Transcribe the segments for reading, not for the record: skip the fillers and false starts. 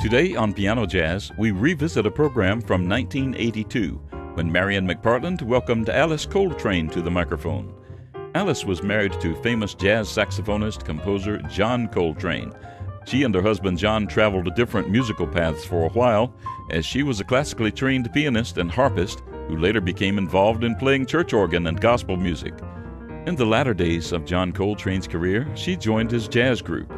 Today on Piano Jazz, we revisit a program from 1982 when Marion McPartland welcomed Alice Coltrane to the microphone. Alice was married to famous jazz saxophonist, composer John Coltrane. She and her husband John traveled different musical paths for a while, as she was a classically trained pianist and harpist who later became involved in playing church organ and gospel music. In the latter days of John Coltrane's career, she joined his jazz group.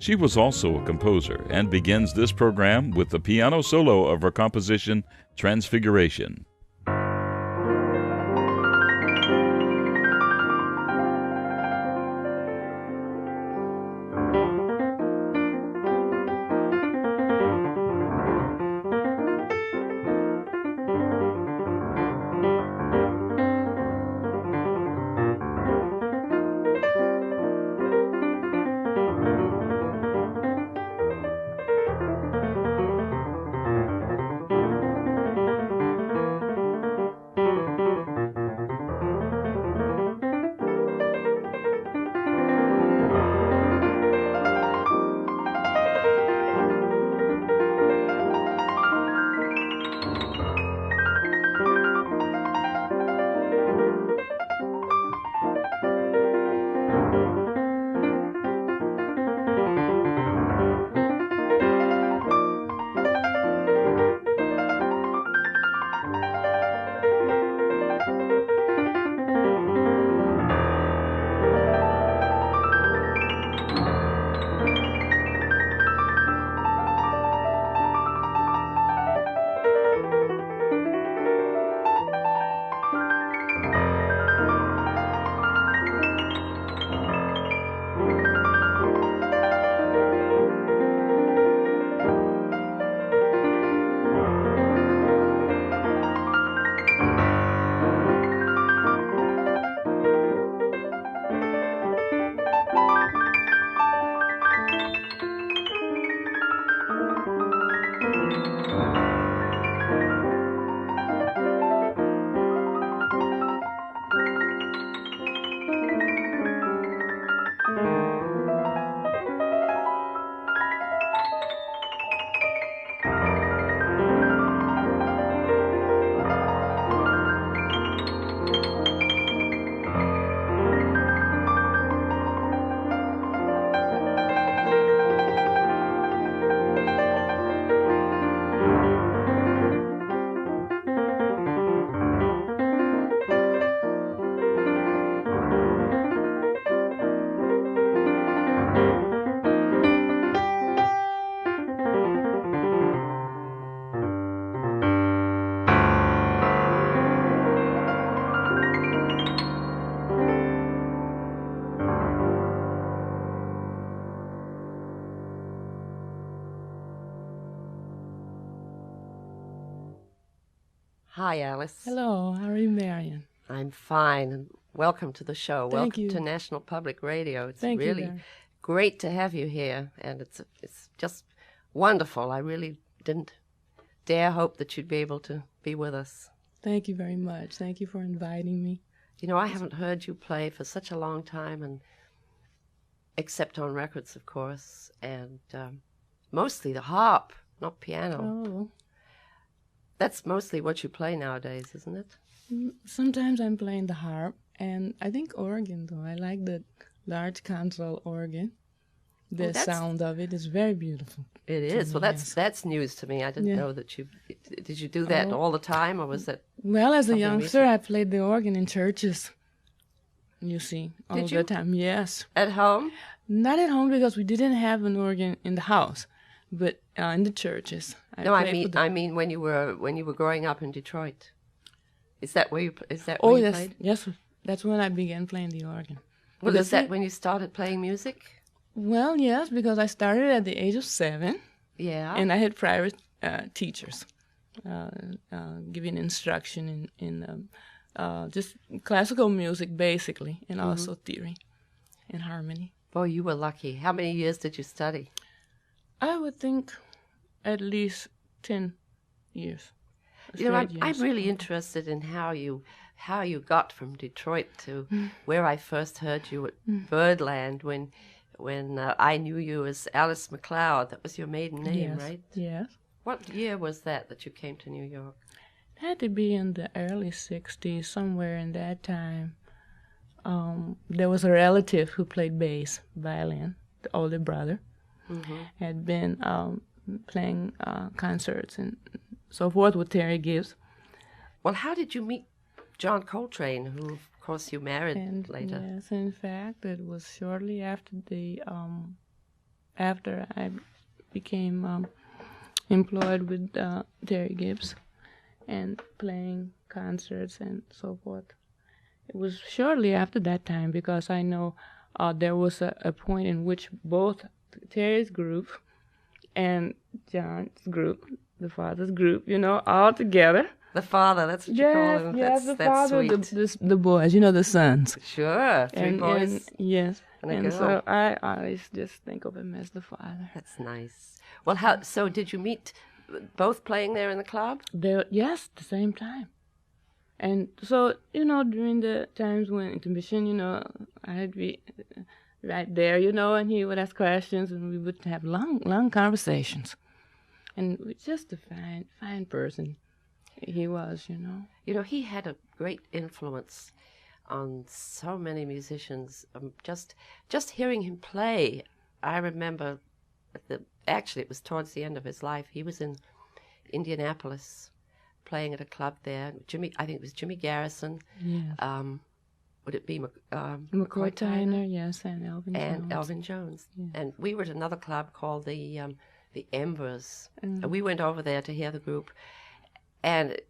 She was also a composer and begins this program with the piano solo of her composition, Transfiguration. Hi, Alice. Hello, how are you, Marion? I'm fine, and welcome to the show. Thank welcome you. to National Public Radio. It's Thank you, really Mary. great to have you here, and it's just wonderful. I really didn't dare hope that you'd be able to be with us. Thank you very much. Thank you for inviting me. You know, I haven't heard you play for such a long time, and except on records, of course, and mostly the harp, not piano. Oh, That's mostly what you play nowadays, isn't it? sometimes I'm playing the harp, and I think organ, though. I like the large console organ. The sound of it is very beautiful. It is. Well, that's news to me. I didn't know that you... Did you do that all the time, or was that... Well, as a youngster, recent? I played the organ in churches, you see, all the time. Yes. At home? Not at home, because we didn't have an organ in the house, but in the churches. I mean when you were growing up in Detroit. Is that where you played? Yes, that's when I began playing the organ. Well, is that when you started playing music? Well, yes, because I started at the age of 7. Yeah. And I had private teachers giving instruction in just classical music, basically, and also theory and harmony. Boy, you were lucky. How many years did you study? I would think at least 10 years. You know, I'm really interested in how you got from Detroit to where I first heard you at Birdland, when when I knew you as Alice MacLeod. That was your maiden name, Yes. right? Yes. What year was that you came to New York? It had to be in the early 60s, somewhere in that time. There was a relative who played bass, violin, the older brother, had been playing concerts and so forth with Terry Gibbs. Well, how did you meet John Coltrane, who, of course, you married later? Yes, in fact, it was shortly after after I became employed with Terry Gibbs and playing concerts and so forth. It was shortly after that time because I know there was a point in which both Terry's group and John's group, the father's group, all together. The father, that's what you call him. Yes, the father, sweet. the boys, the sons. Sure, three boys. Yes, and a and girl. so I always just think of him as the father. That's nice. Well, so did you meet both playing there in the club? Yes, the same time. And so, during the times when intermission, I'd be right there, and he would ask questions and we would have long conversations. And just a fine person he was, He had a great influence on so many musicians. Just hearing him play, I remember, actually it was towards the end of his life. He was in Indianapolis playing at a club there. I think it was Jimmy Garrison. Yes. Would it be McCoy Tyner, yes, and Elvin Jones. And Elvin Jones. Yeah. And we were at another club called the Embers. Mm. And we went over there to hear the group. And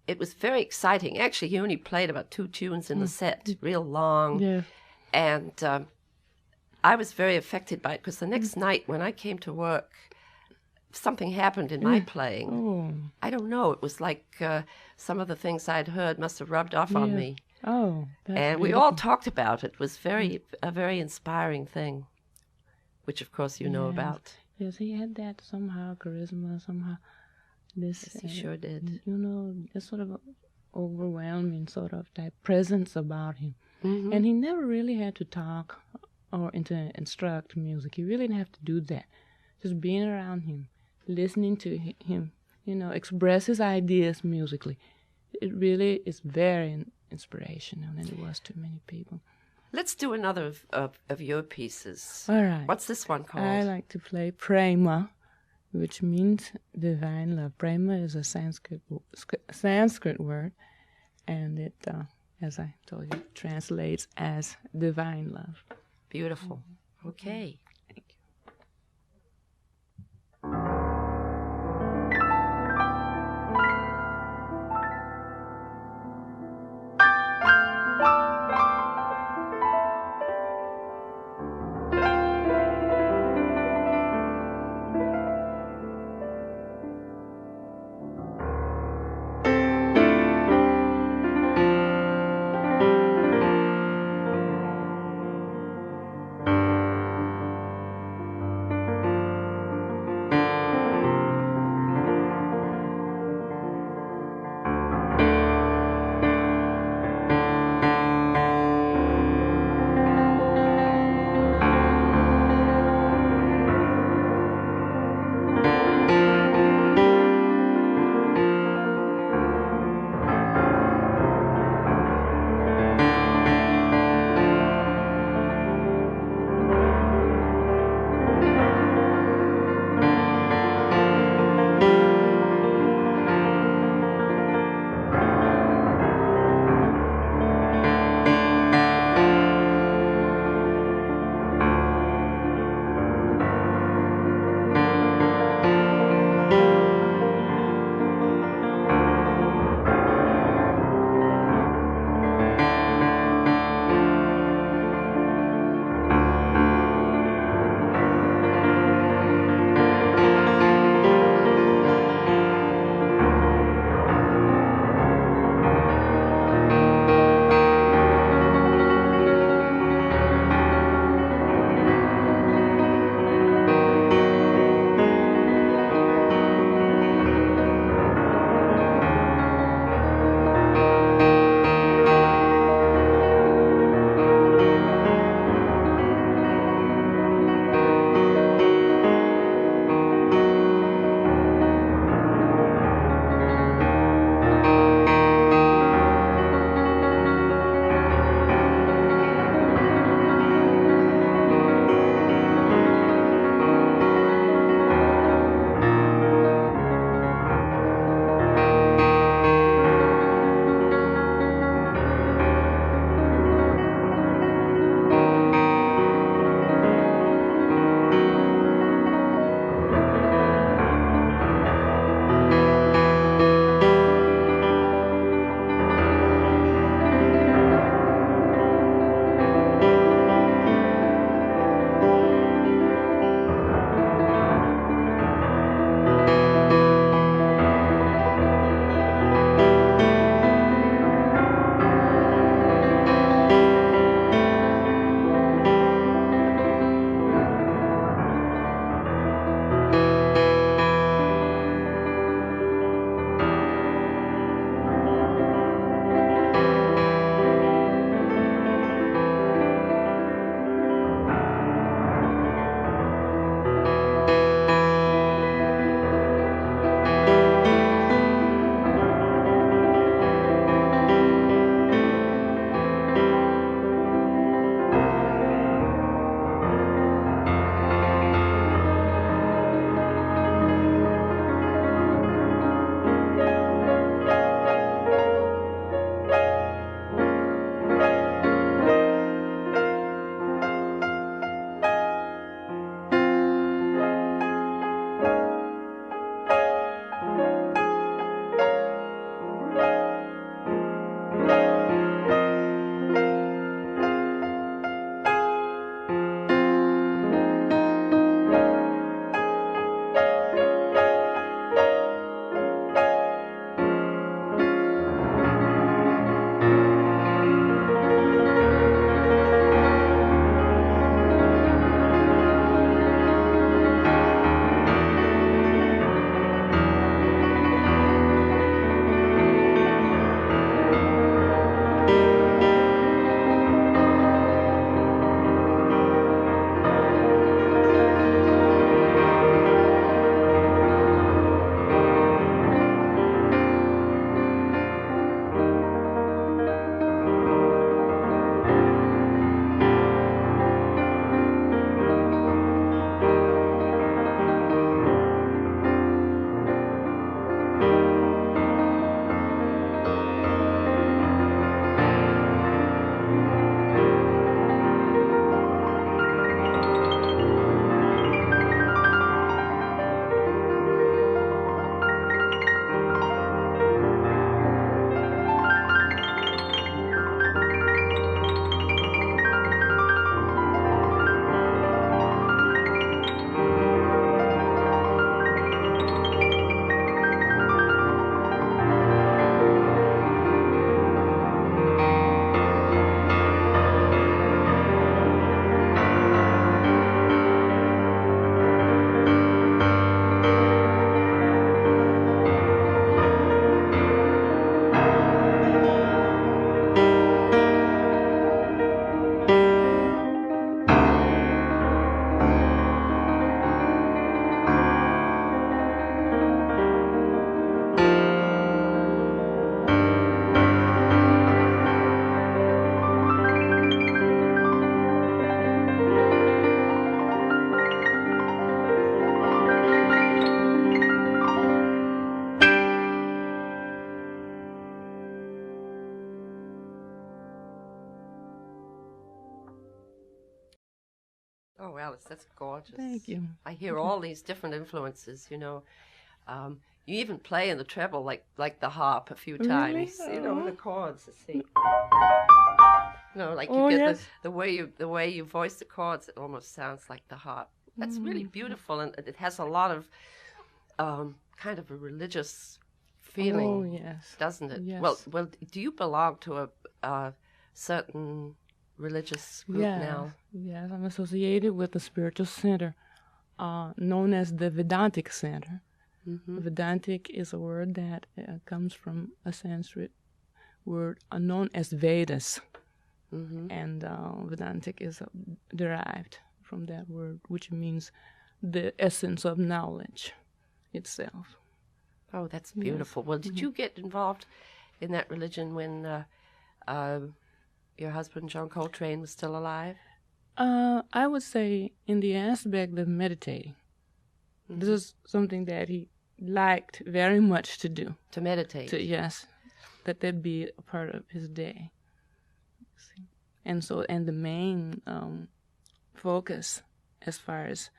it was very exciting. Actually, he only played about 2 tunes in the set, real long. Yeah. And I was very affected by it because the next night when I came to work, something happened in my playing. Oh. I don't know. It was like some of the things I'd heard must have rubbed off on me. Oh, that's And we beautiful. all talked about it. It was a very inspiring thing, which of course you know Yes. about. Yes, he had that somehow charisma, somehow this. Yes, he sure did. This sort of overwhelming sort of type presence about him. Mm-hmm. And he never really had to talk or instruct music. He really didn't have to do that. Just being around him, listening to him, express his ideas musically. It really is very inspirational, and it was to many people. Let's do another of your pieces. All right. What's this one called? I like to play Prema, which means divine love. Prema is a Sanskrit word, and it, as I told you, translates as divine love. Beautiful. Okay. Thank you. Oh, Alice, that's gorgeous. Thank you. I hear all these different influences, you know. You even play in the treble like the harp a few times. Really? You know, the chords, you see. You know, like you Oh, get yes. the way you voice the chords, it almost sounds like the harp. That's really beautiful, and it has a lot of kind of a religious feeling. Oh, yes. Doesn't it? Yes. Well, do you belong to a certain religious group now? Yes, I'm associated with a spiritual center known as the Vedantic Center. Mm-hmm. Vedantic is a word that comes from a Sanskrit word known as Vedas. Mm-hmm. And Vedantic is derived from that word, which means the essence of knowledge itself. Oh, that's beautiful. Yes. Well, did you get involved in that religion when your husband, John Coltrane, was still alive? I would say in the aspect of meditating. Mm-hmm. This is something that he liked very much to do. To meditate? Yes, that be a part of his day. And the main focus as far as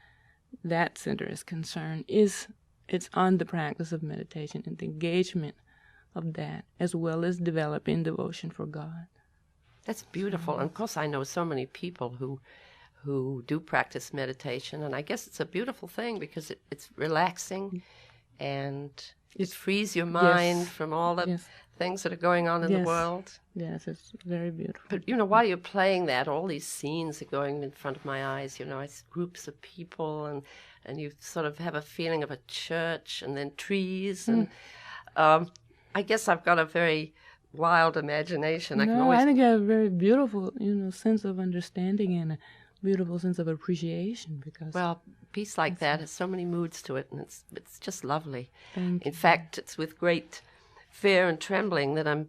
that center is concerned it's on the practice of meditation and the engagement of that, as well as developing devotion for God. That's beautiful. And of course, I know so many people who do practice meditation, and I guess it's a beautiful thing because it's relaxing and it frees your mind from all the things that are going on in the world. Yes, it's very beautiful. But, you know, while you're playing that, all these scenes are going in front of my eyes. You know, it's groups of people, and you sort of have a feeling of a church and then trees. And I guess I've got a very wild imagination. I think I have a very beautiful, sense of understanding and a beautiful sense of appreciation because... Well, a piece like that has so many moods to it, and it's just lovely. Thank you. In fact, it's with great fear and trembling that I'm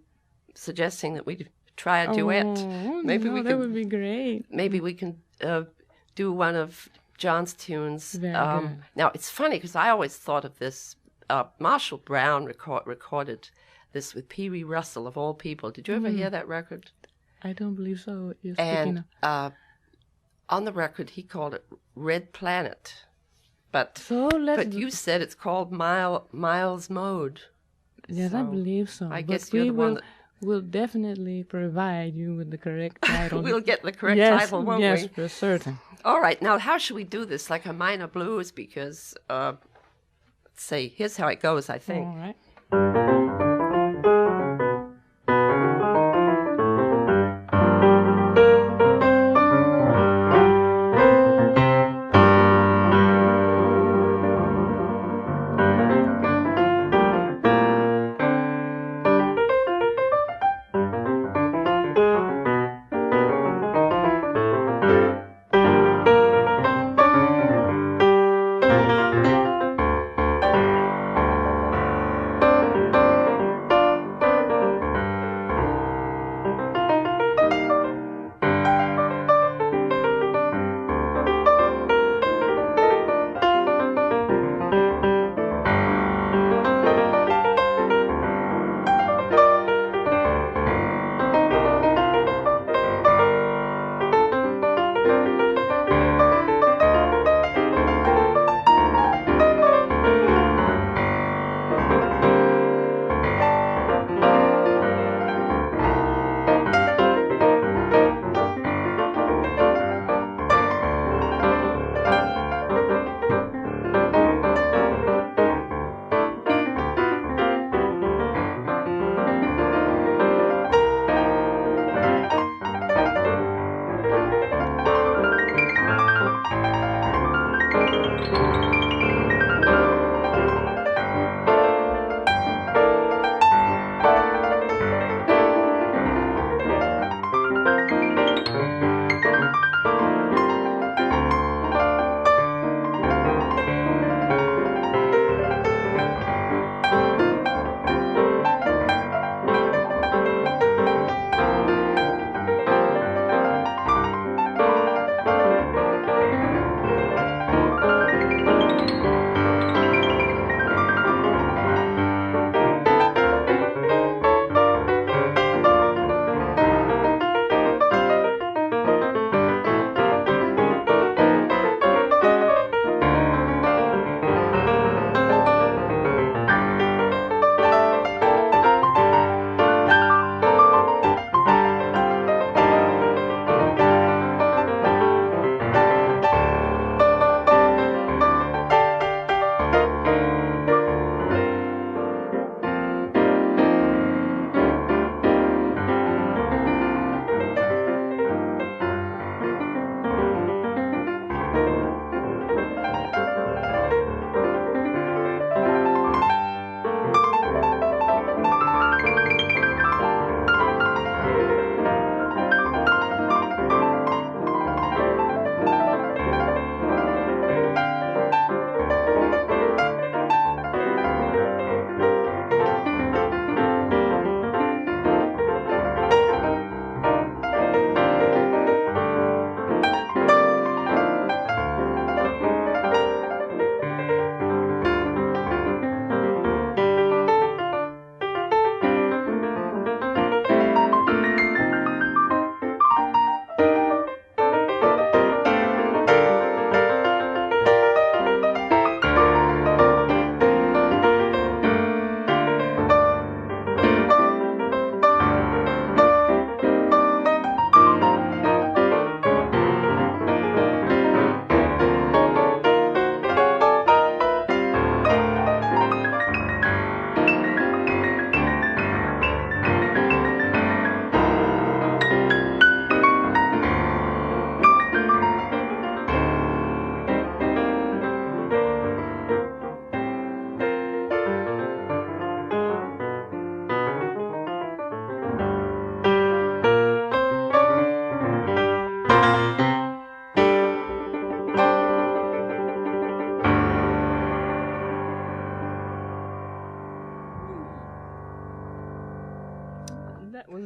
suggesting that we try a duet. That would be great. Maybe we can do one of John's tunes. Very good. Now, it's funny because I always thought of this. Marshall Brown recorded this with Pee Wee Russell, of all people. Did you ever hear that record? I don't believe so. And on the record, he called it Red Planet. But you said it's called Miles Mode. Yes, so I believe so. I guess you're the one that... We'll definitely provide you with the correct title. We'll get the correct title, won't we? Yes, for certain. All right. Now, how should we do this? Like a minor blues? Because, let's see, here's how it goes, I think. All right.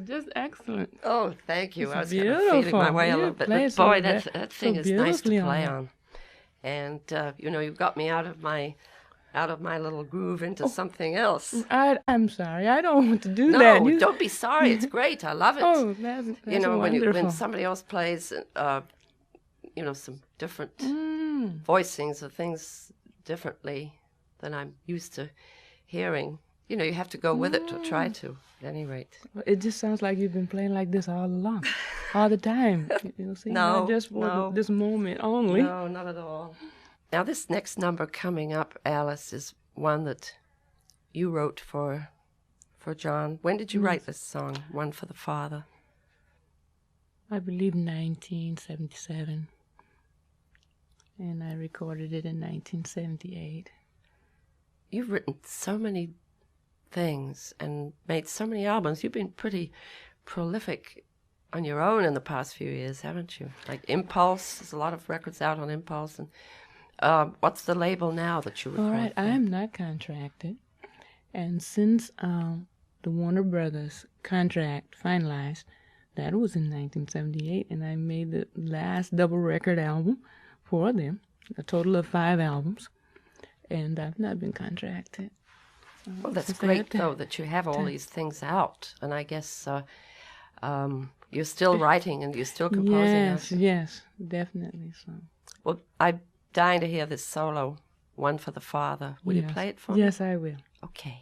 just excellent. Oh, thank you. It's I was kind of beautiful. feeling my way a You little bit. play But so boy, ve- that so thing is nice to beautifully play on on. And you got me out of my little groove into something else. I'm sorry. I don't want to do No, that. You- don't be sorry. It's great. I love it. Oh, that's wonderful. when somebody else plays, some different voicings of things differently than I'm used to hearing. You have to go with it or try to, at any rate. It just sounds like you've been playing like this all along, all the time. See, No, not just for no. this moment only. No, not at all. Now, this next number coming up, Alice, is one that you wrote for John. When did you write this song, One for the Father? I believe 1977. And I recorded it in 1978. You've written so many things and made so many albums. You've been pretty prolific on your own in the past few years, haven't you? Like Impulse, there's a lot of records out on Impulse. And what's the label now that you record All right, for? I'm not contracted. And since the Warner Brothers contract finalized, that was in 1978, and I made the last double record album for them, a total of 5 albums, and I've not been contracted. Well, that's great, though, that you have all these things out, and I guess you're still writing and you're still composing. Yes, definitely so. Well, I'm dying to hear this solo, One for the Father. Will you play it for me? Yes, I will. Okay.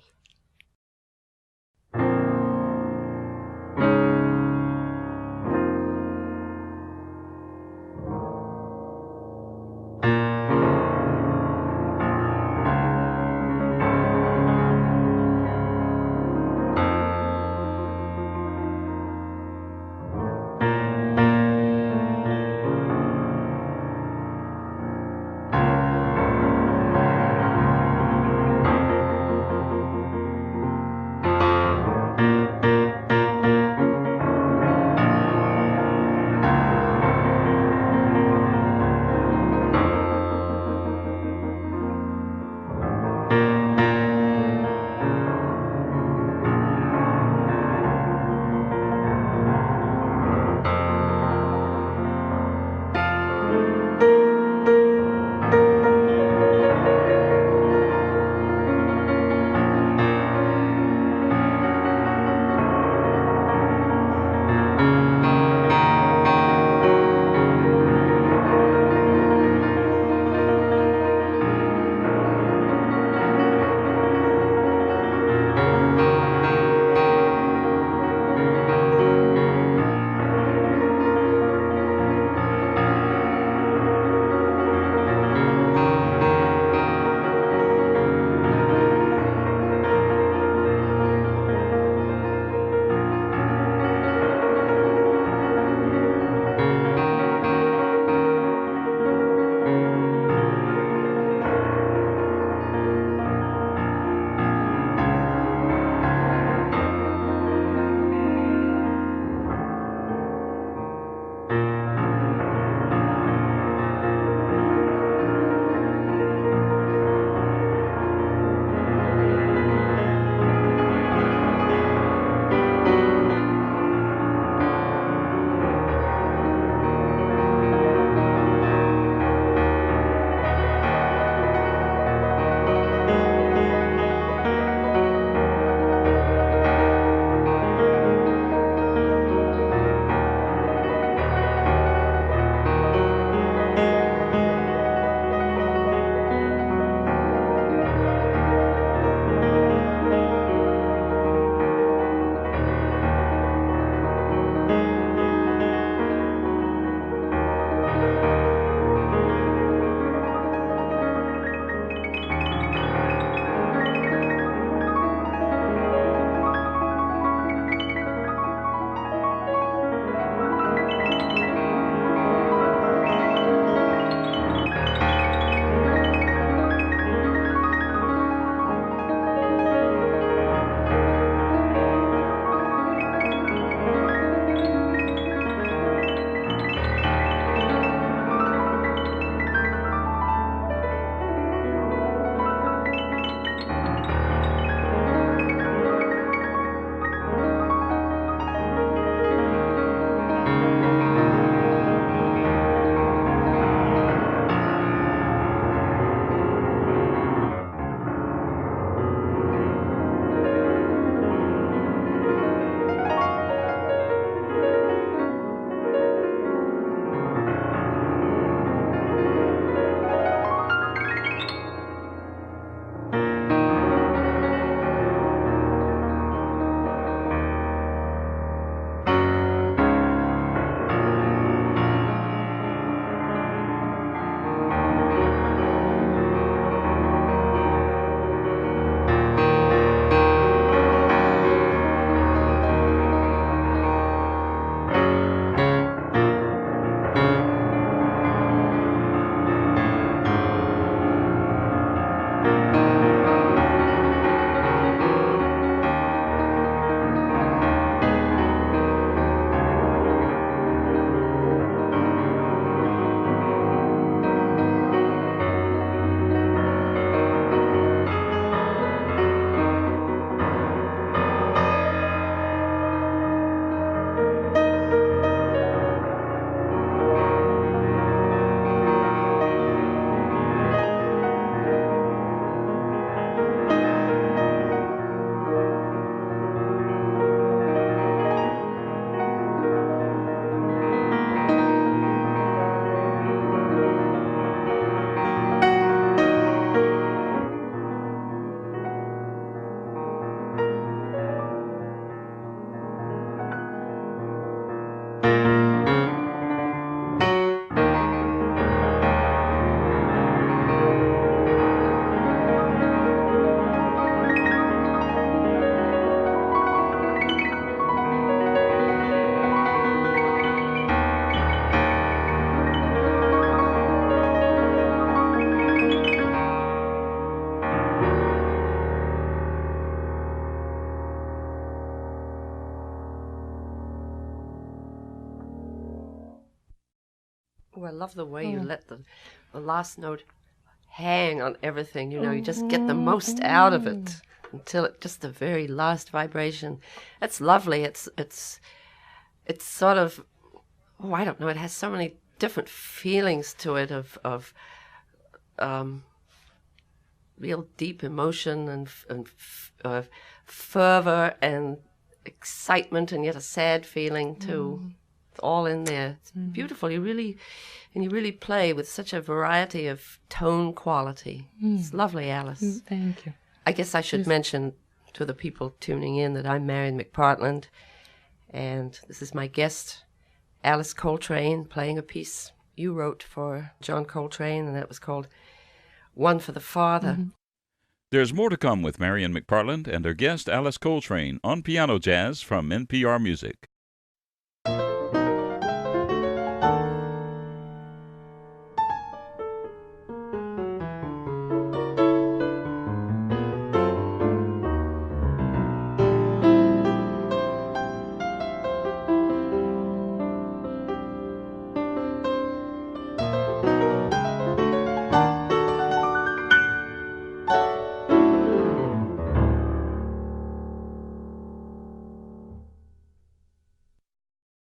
love the way you let the last note hang on everything. You know, you just get the most out of it until it just the very last vibration. It's lovely. It's sort of, I don't know. It has so many different feelings to it of real deep emotion and fervor and excitement, and yet a sad feeling too. It's all in there. It's beautiful. You really play with such a variety of tone quality. It's lovely, Alice. Thank you. I guess I should mention to the people tuning in that I'm Marian McPartland, and this is my guest, Alice Coltrane, playing a piece you wrote for John Coltrane, and that was called One for the Father. There's more to come with Marian McPartland and her guest Alice Coltrane on Piano Jazz from NPR Music.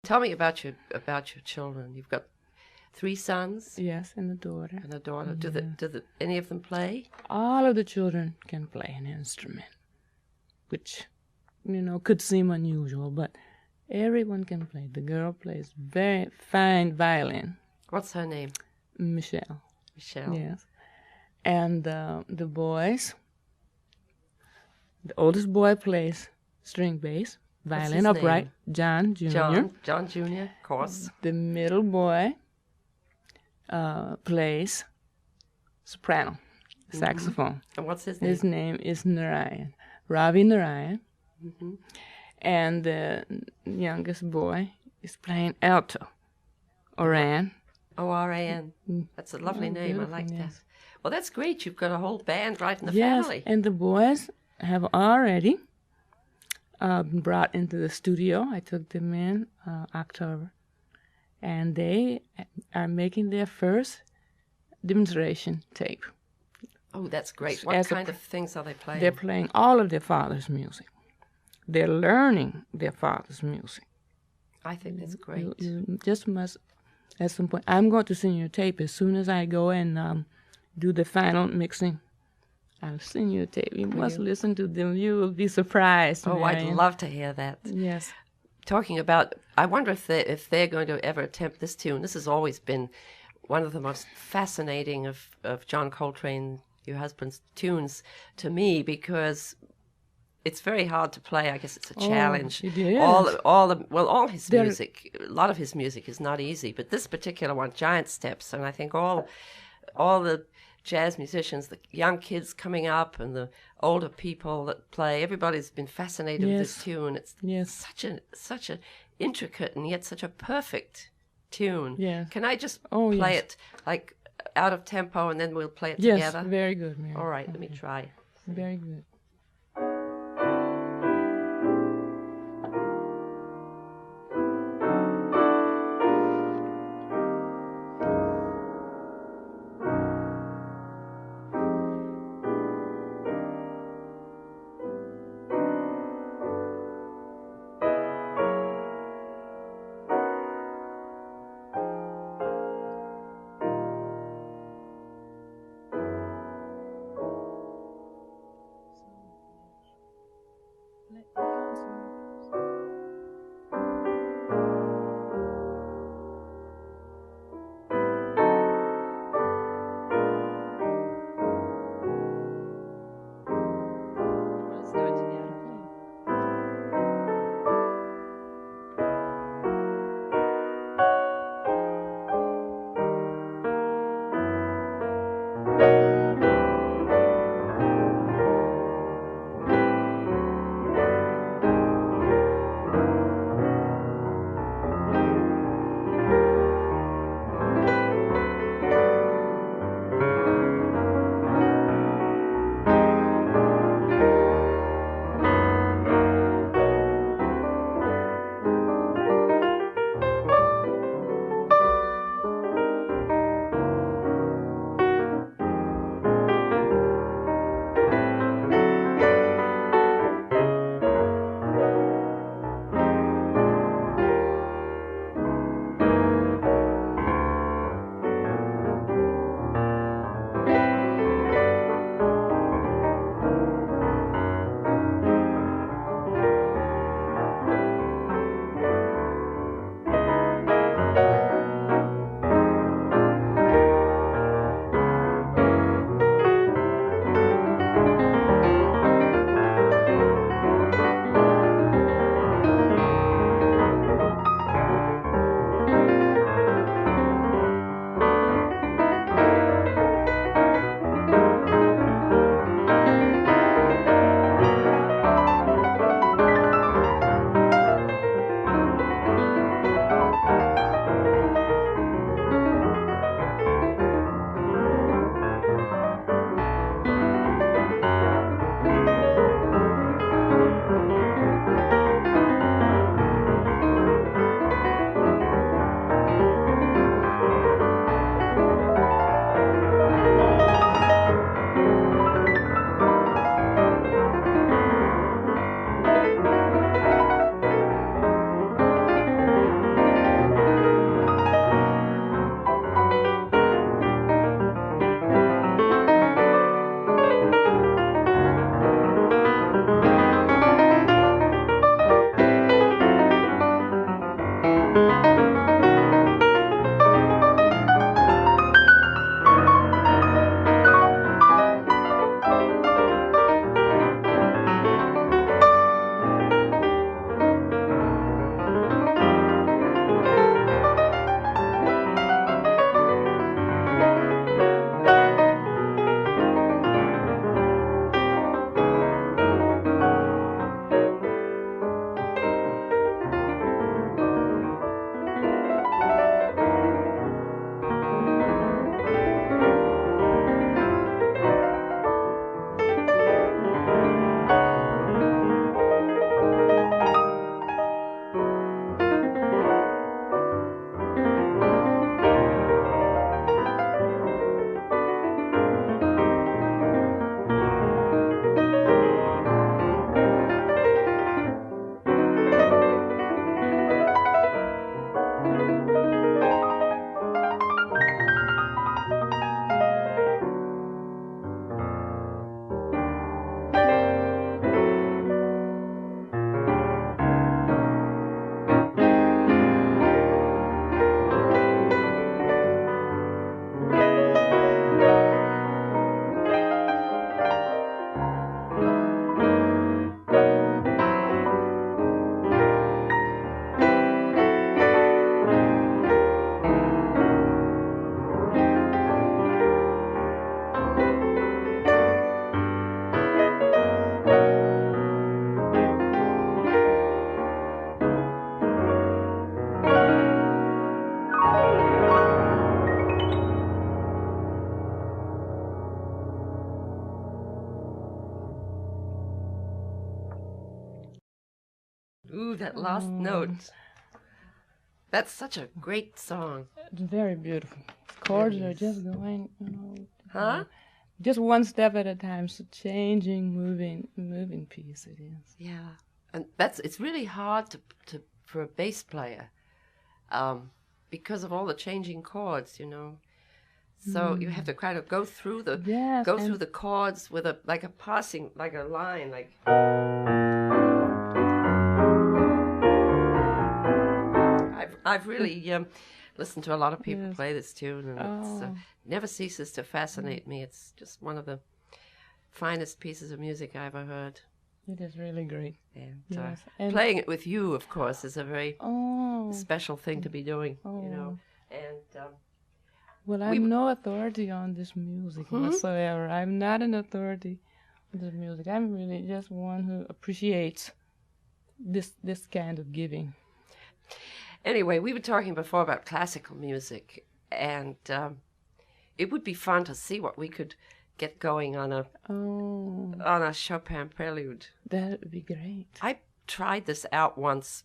Tell me about your children. You've got 3 sons. Yes, and a daughter. And a daughter. Yeah. Do any of them play? All of the children can play an instrument, which, could seem unusual, but everyone can play. The girl plays very fine violin. What's her name? Michelle. Michelle. Yes. And the boys, the oldest boy plays string bass, violin upright, John Jr. John Jr., of course. The middle boy plays soprano, saxophone. And what's his name? His name is Narayan, Ravi Narayan. And the youngest boy is playing alto, Oran. O-R-A-N. That's a lovely name. I like that. Well, that's great. You've got a whole band right in the family. Yes, and the boys have already been brought into the studio. I took them in October. And they are making their first demonstration tape. Oh, that's great. What kind of things are they playing? They're playing all of their father's music. They're learning their father's music. I think that's great. You just must, at some point, I'm going to send you a tape as soon as I go and do the final mixing. I'll send you a tape. You must listen to them. You will be surprised. Oh, Marian. I'd love to hear that. Yes. Talking about, I wonder if they're going to ever attempt this tune. This has always been one of the most fascinating of John Coltrane, your husband's tunes, to me, because it's very hard to play. I guess it's a challenge. It is. All his music, a lot of his music is not easy, but this particular one, giant steps, and I think all the jazz musicians, the young kids coming up and the older people that play, everybody's been fascinated with this tune. It's such a intricate and yet such a perfect tune. Yes. Can I just play it like out of tempo and then we'll play it together? Yes, very good, Mary. All right, let me try. Very good. that last note. That's such a great song. It's very beautiful. Chords are just going, Huh? just one step at a time. So changing, moving piece it is. Yeah, and it's really hard for a bass player, because of all the changing chords, So you have to kind of go through the chords with a passing, like a line, like. I've really listened to a lot of people play this tune, and it never ceases to fascinate me. It's just one of the finest pieces of music I ever heard. It is really great. And, and playing it with you, of course, is a very special thing to be doing, And well, I'm no authority on this music whatsoever. I'm not an authority on this music. I'm really just one who appreciates this kind of giving. Anyway, we were talking before about classical music, and it would be fun to see what we could get going on a Chopin Prelude. That would be great. I tried this out once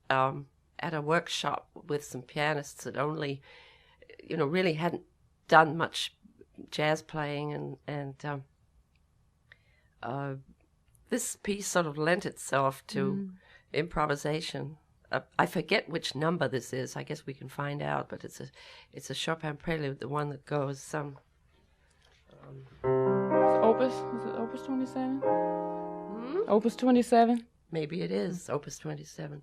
at a workshop with some pianists that only, really hadn't done much jazz playing, and this piece sort of lent itself to improvisation. I forget which number this is. I guess we can find out, but it's a Chopin Prelude, the one that goes Opus? Is it Opus 27? Opus 27? Maybe it is Opus 27.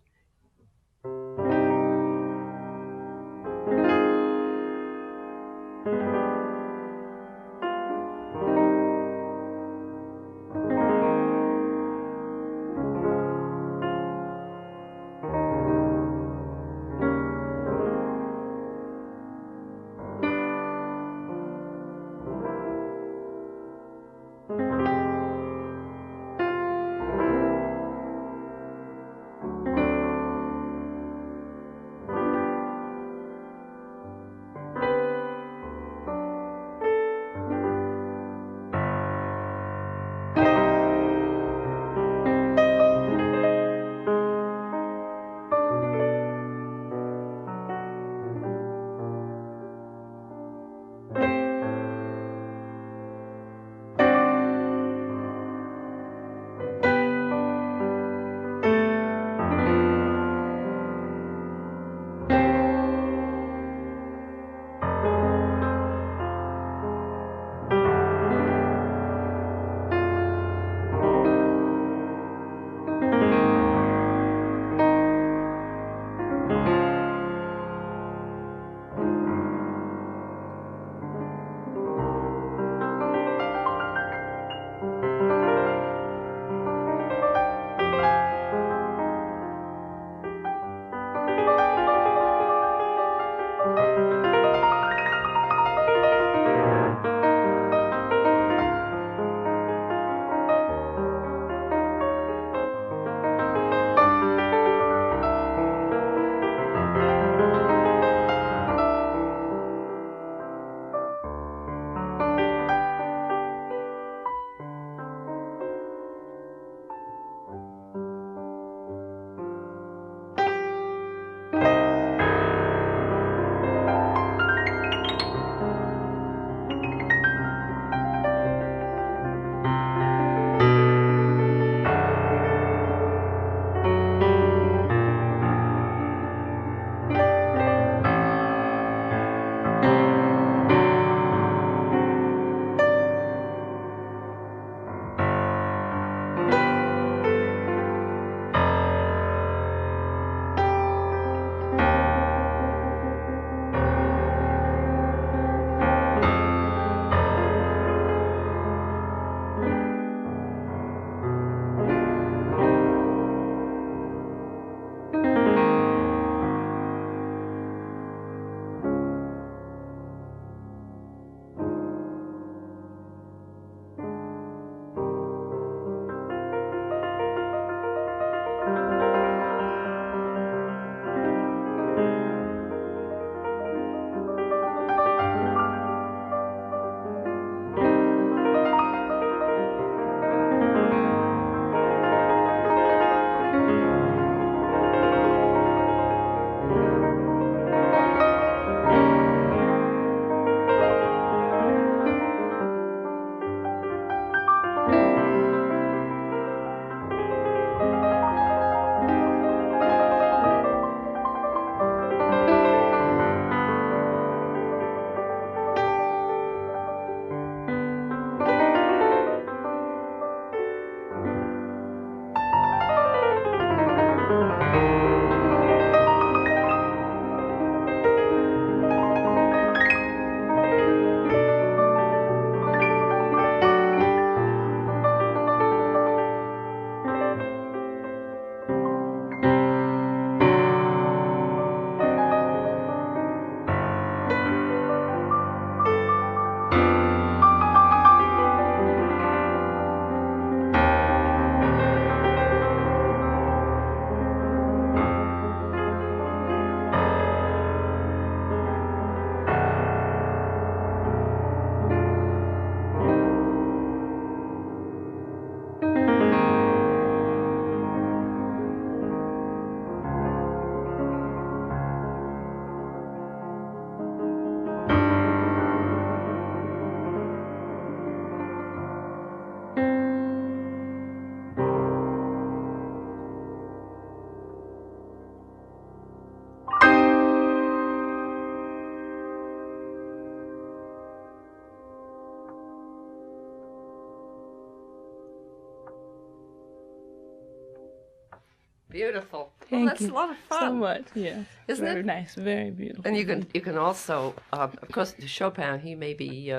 beautiful. Thank That's you a lot of fun. so much. Yes, Isn't very it? nice, very beautiful. And you can also, of course, Chopin. He may be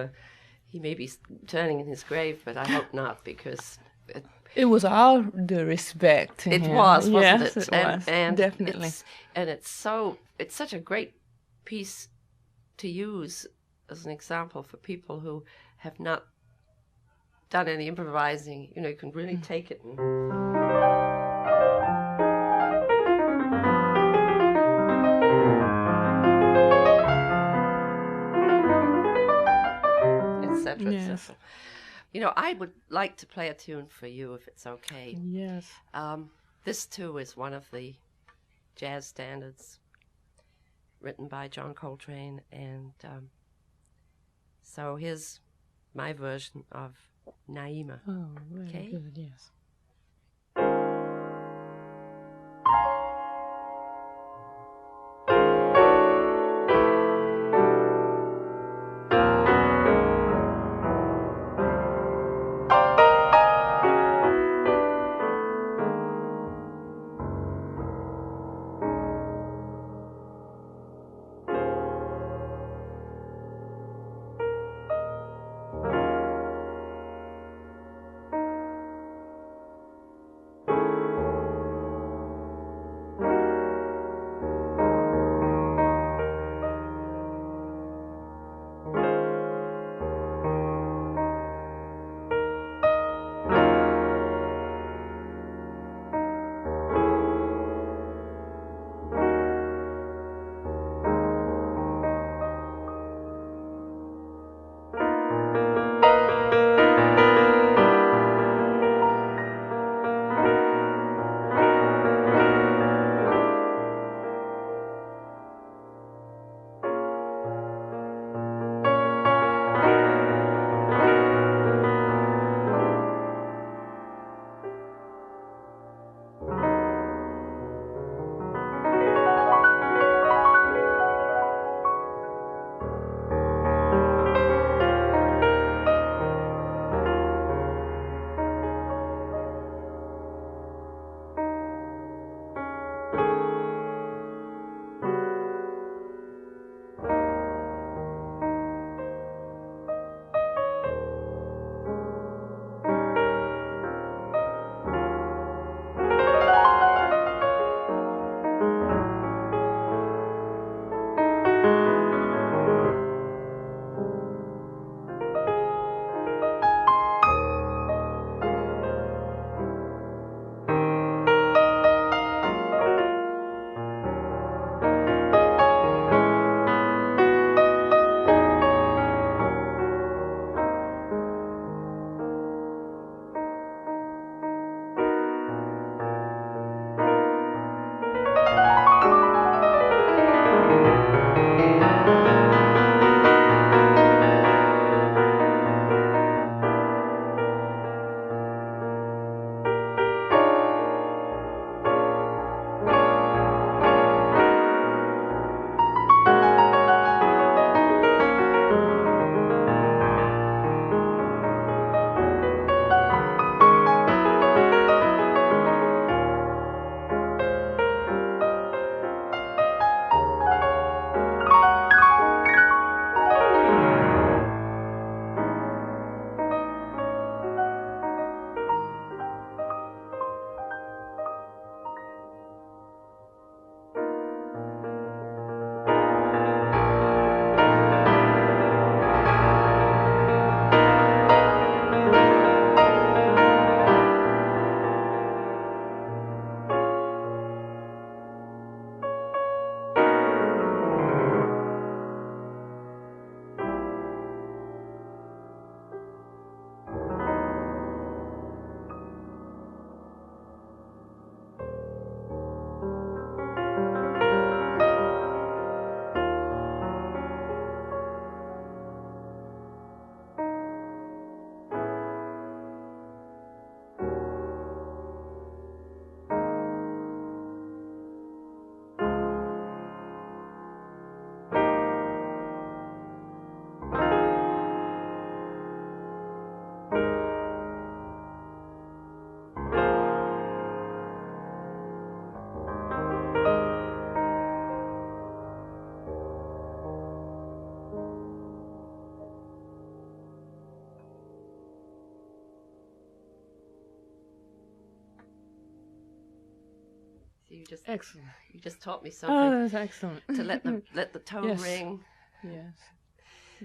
turning in his grave, but I hope not, because it was all the respect to it him. was, wasn't yes, it? It was definitely. It's such a great piece to use as an example for people who have not done any improvising. You know, you can really take it and etc. Yes. etc. You know, I would like to play a tune for you if it's okay. Yes. This too is one of the jazz standards written by John Coltrane, and so here's my version of Naima. Oh, very Okay? good. Yes. You just Excellent. You just taught me Oh, something that's excellent. to let the tone Yes. ring Yes.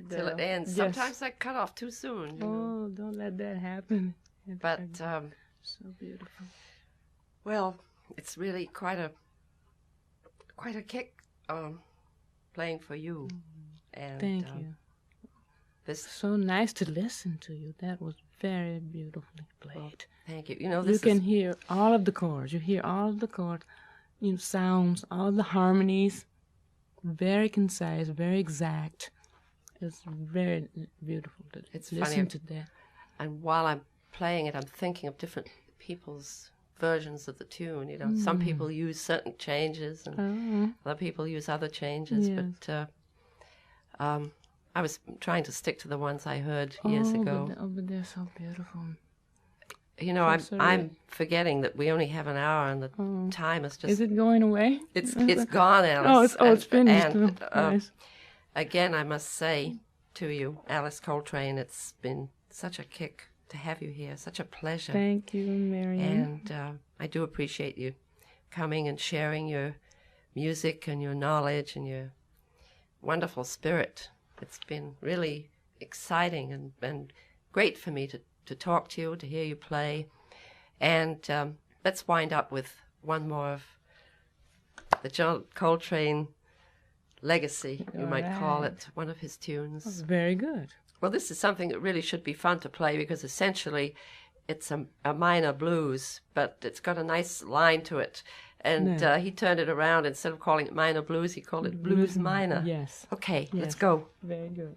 till it ends. Yes. Sometimes I cut off too soon. You know. Oh, don't let that happen. But so beautiful. well, it's really quite a kick playing for you. And Thank you. This So nice to listen to you. That was very beautifully played. well, thank you. You know, You this can is hear all of the chords. You hear all of the chord, sounds, all the harmonies. Very concise, very exact. It's very beautiful to It's listen funny. to that. And while I'm playing it, I'm thinking of different people's versions of the tune. You know, some people use certain changes, and other people use other changes. Yes. But I was trying to stick to the ones I heard years ago. But they're so beautiful. You know, So I'm forgetting that we only have an hour, and the time is just Is it going away? it's gone, Alice. It's finished. And, Nice. again, I must say to you, Alice Coltrane, it's been such a kick to have you here, such a pleasure. Thank you, Marianne. And I do appreciate you coming and sharing your music and your knowledge and your wonderful spirit. It's been really exciting and great for me to talk to you, to hear you play. And let's wind up with one more of the John Coltrane legacy, you might call it, one of his tunes. Very good. Well, this is something that really should be fun to play because essentially it's a minor blues, but it's got a nice line to it. And he turned it around. Instead of calling it minor blues, he called it blues minor. Yes. Okay, Yes. let's go. Very good.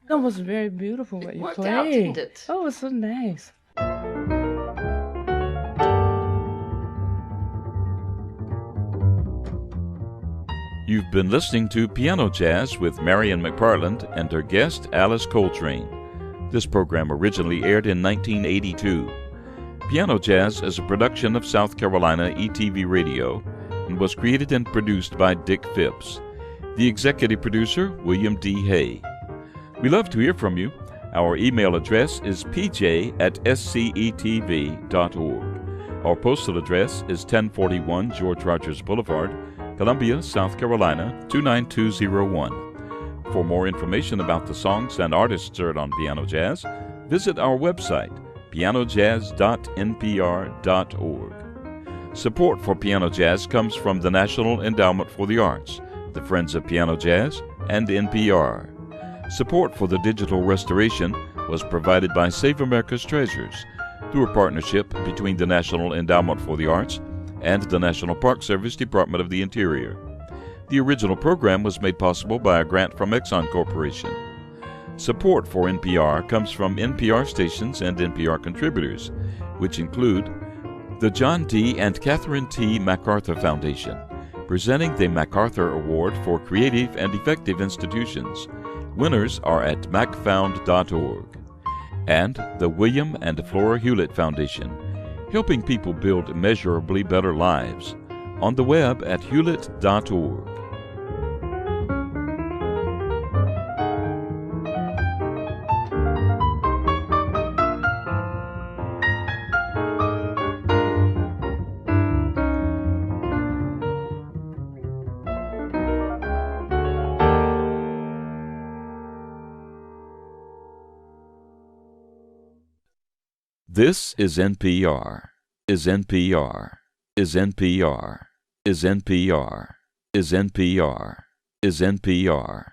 That was very beautiful what It you worked played. out, didn't it? Oh, it was so nice. You've been listening to Piano Jazz with Marian McPartland and her guest, Alice Coltrane. This program originally aired in 1982. Piano Jazz is a production of South Carolina ETV Radio and was created and produced by Dick Phipps. The executive producer, William D. Hay. We love to hear from you. Our email address is pj@scetv.org. Our postal address is 1041 George Rogers Boulevard, Columbia, South Carolina, 29201. For more information about the songs and artists heard on Piano Jazz, visit our website, pianojazz.npr.org. Support for Piano Jazz comes from the National Endowment for the Arts, the Friends of Piano Jazz, and NPR. Support for the digital restoration was provided by Save America's Treasures through a partnership between the National Endowment for the Arts and the National Park Service Department of the Interior. The original program was made possible by a grant from Exxon Corporation. Support for NPR comes from NPR stations and NPR contributors, which include the John D. and Catherine T. MacArthur Foundation, presenting the MacArthur Award for Creative and Effective Institutions. Winners are at macfound.org. And the William and Flora Hewlett Foundation, helping people build measurably better lives, on the web at hewlett.org. This is NPR, is NPR, is NPR, is NPR, is NPR, is NPR, is NPR.